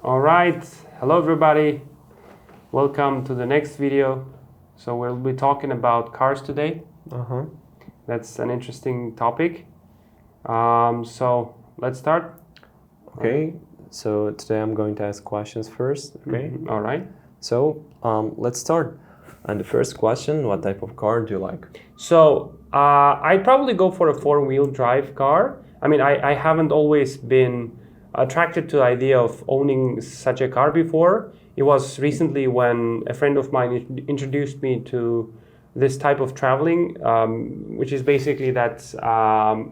All right, hello everybody. Welcome to the next video. So we'll be talking about cars today. That's an interesting topic. So let's start. Okay, so today I'm going to ask questions first. Okay. All right. So let's start. And the first question: what type of car do you like? So I'd probably go for a four-wheel drive car. I mean, I haven't always been attracted to the idea of owning such a car before. It was recently when a friend of mine introduced me to this type of traveling, which is basically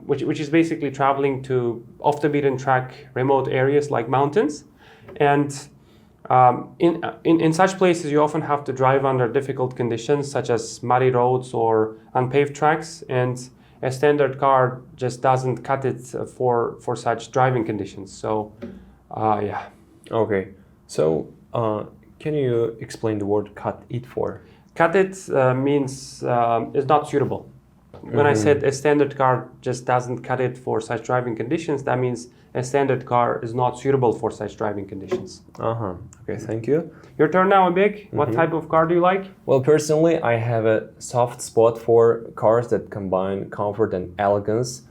which is basically traveling to off the beaten track remote areas like mountains, and in such places you often have to drive under difficult conditions such as muddy roads or unpaved tracks, and a standard car just doesn't cut it for such driving conditions. So yeah. Okay, so can you explain the word cut it for? Cut it means is not suitable. When I said a standard car just doesn't cut it for such driving conditions, that means a standard car is not suitable for such driving conditions. Okay, thank you. Your turn now, Abig. What type of car do you like? Well, personally, I have a soft spot for cars that combine comfort and elegance,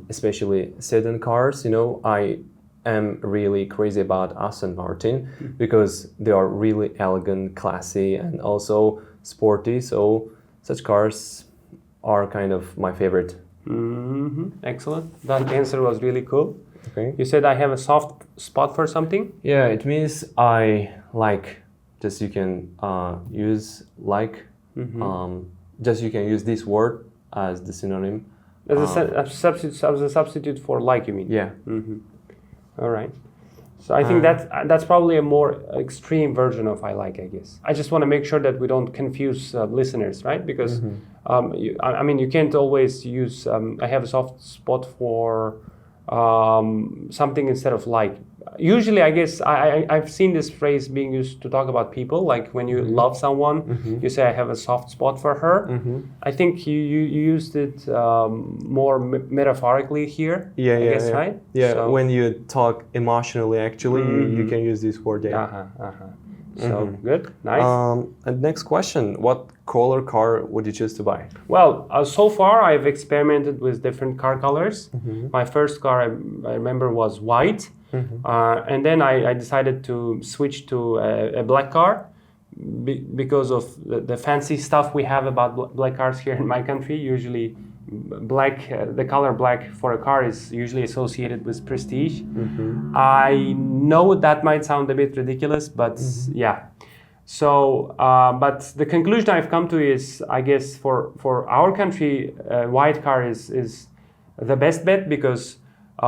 especially sedan cars. You know, I am really crazy about Aston Martin because they are really elegant, classy, and also sporty. So such cars are kind of my favorite. Excellent. That answer was really cool. Okay. You said I have a soft spot for something? Yeah, it means I like, just you can use like, just you can use this word as the synonym. As a substitute for like, you mean? Yeah. All right. So I think that's probably a more extreme version of I like, I guess. I just want to make sure that we don't confuse listeners, right? Because I mean, you can't always use I have a soft spot for something instead of like. Usually, I guess I've seen this phrase being used to talk about people, like when you love someone, you say I have a soft spot for her. I think you used it more metaphorically here. Yeah, I guess, yeah. right? Yeah, So, when you talk emotionally, actually, you can use this word. Yeah. So good, nice. And next question: what color car would you choose to buy? Well, so far I've experimented with different car colors. My first car I remember was white, and then I decided to switch to a black car because of the fancy stuff we have about black cars here in my country. Usually, black, the color black for a car is usually associated with prestige. I know that might sound a bit ridiculous, but yeah. So, but the conclusion I've come to is, I guess, for our country, white car is the best bet because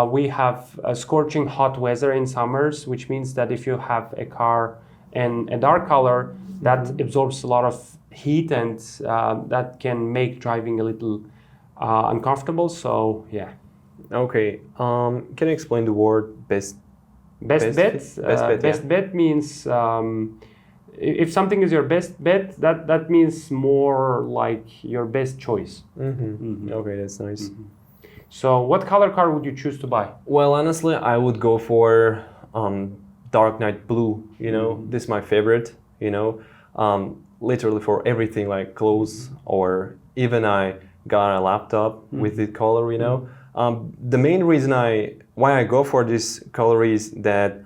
we have scorching hot weather in summers, which means that if you have a car in a dark color, that absorbs a lot of heat and that can make driving a little uncomfortable. So, yeah. Okay. Can you explain the word best? Best bet? Best bet means if something is your best bet, that means more like your best choice. Okay, that's nice. So what color car would you choose to buy? Well, honestly, I would go for dark night blue. You know, this is my favorite. You know, literally for everything like clothes, or even I got a laptop with this color. You know, the main reason why I go for this color is that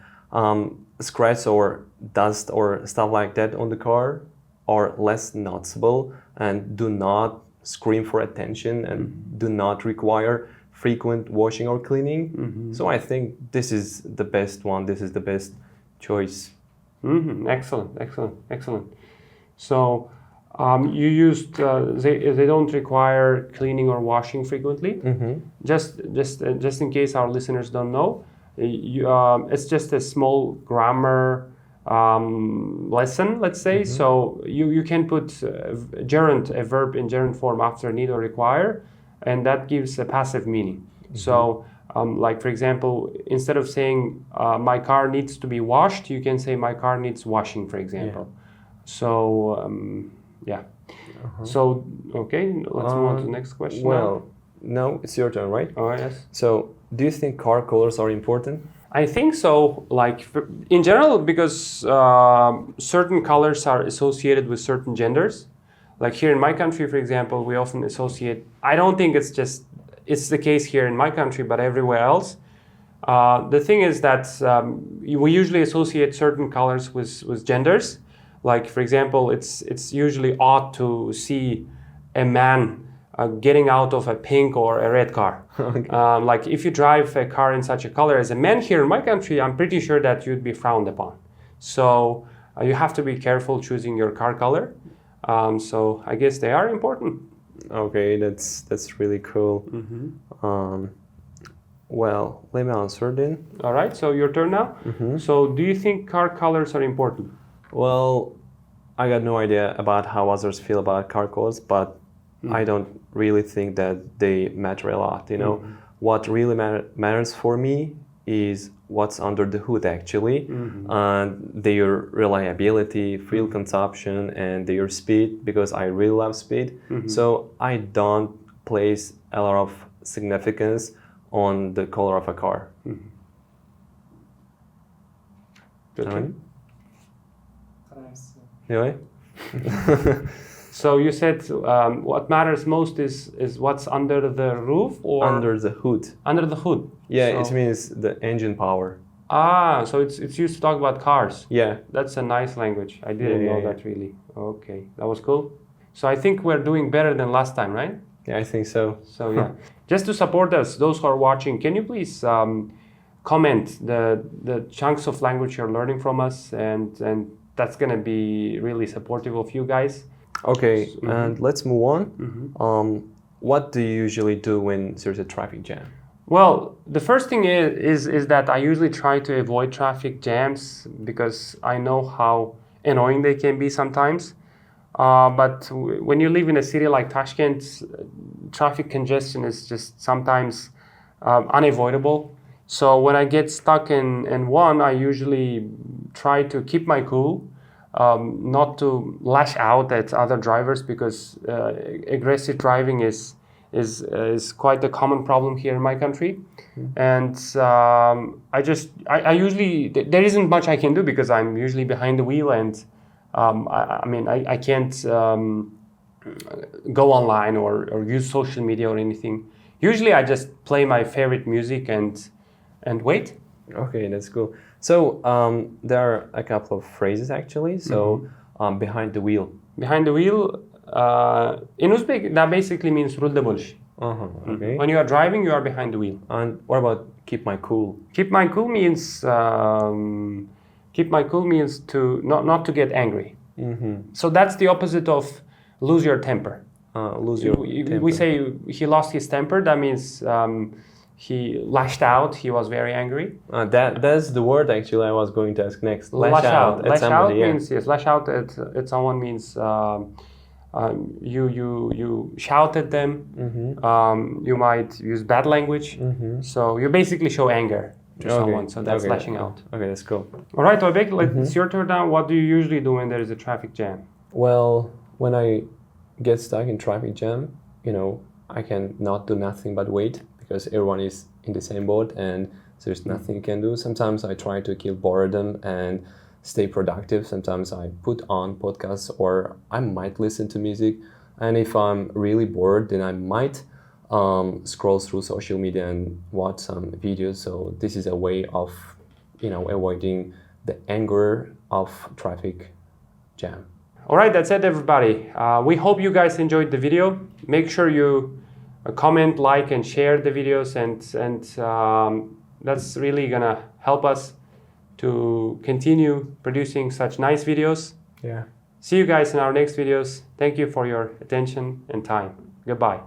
scratch or dust or stuff like that on the car are less noticeable and do not scream for attention and do not require frequent washing or cleaning. So I think this is the best one. This is the best choice. Excellent. So you used they don't require cleaning or washing frequently. Just in case our listeners don't know, it's just a small grammar lesson, let's say. So you can put gerund, a verb in gerund form after need or require, and that gives a passive meaning. So like for example, instead of saying my car needs to be washed, you can say my car needs washing, for example. So yeah. So okay, let's move on to the next question. Well, no, it's your turn, right? Oh yes. So do you think car colors are important? I think so. Like in general, because certain colors are associated with certain genders. Like here in my country, for example, we often associate. I don't think it's the case here in my country, but everywhere else. The thing is that we usually associate certain colors with genders. Like for example, it's usually odd to see a man getting out of a pink or a red car. Okay. Like if you drive a car in such a color as a man here in my country, I'm pretty sure that you'd be frowned upon. So you have to be careful choosing your car color. So I guess they are important. Okay, that's really cool. Well, let me answer then. All right, so your turn now. So do you think car colors are important? Well, I got no idea about how others feel about car colors, but I don't really think that they matter a lot. You know, what really matters for me is what's under the hood actually, and their reliability, fuel consumption, and their speed. Because I really love speed, so I don't place a lot of significance on the color of a car. Okay. Really? So you said what matters most is what's under the roof or Under the hood. under the hood. Yeah, So- it means the engine power. So it's used to talk about cars. Yeah. That's a nice language. I didn't Yeah, know yeah, that really. Okay, that was cool. So I think we're doing better than last time, right? Yeah, I think so. So yeah, just to support us, those who are watching, can you please comment the chunks of language you're learning from us, and that's gonna be really supportive of you guys. Okay, and let's move on. What do you usually do when there's a traffic jam? Well, the first thing is that I usually try to avoid traffic jams because I know how annoying they can be sometimes. But when you live in a city like Tashkent, traffic congestion is just sometimes unavoidable. So when I get stuck in one, I usually try to keep my cool, not to lash out at other drivers because aggressive driving is quite a common problem here in my country. And I usually, there isn't much I can do because I'm usually behind the wheel, and I can't go online or use social media or anything. Usually I just play my favorite music and wait. Okay, that's cool. So there are a couple of phrases actually. So behind the wheel. Behind the wheel, in Uzbek, that basically means rul de bolish. Okay. When you are driving, you are behind the wheel. And what about keep my cool? Keep my cool means to not to get angry. So that's the opposite of lose your temper. Lose your temper. We say he lost his temper. That means he lashed out. He was very angry. That's the word actually I was going to ask next. Lash out. at Lash somebody, out yeah. means yes. Lash out at someone means you shout at them. You might use bad language. So you basically show anger to someone. So that's lashing out. Okay, that's cool. All right, Oybek, it's your turn now. What do you usually do when there is a traffic jam? Well, when I get stuck in traffic jam, I can not do nothing but wait because everyone is in the same boat and there's nothing you can do. Sometimes I try to kill boredom and stay productive. Sometimes I put on podcasts or I might listen to music. And if I'm really bored, then I might scroll through social media and watch some videos. So this is a way of, avoiding the anger of traffic jam. All right, that's it, everybody. We hope you guys enjoyed the video. Make sure you comment, like, and share the videos, and that's really gonna help us to continue producing such nice videos. Yeah. See you guys in our next videos. Thank you for your attention and time. Goodbye.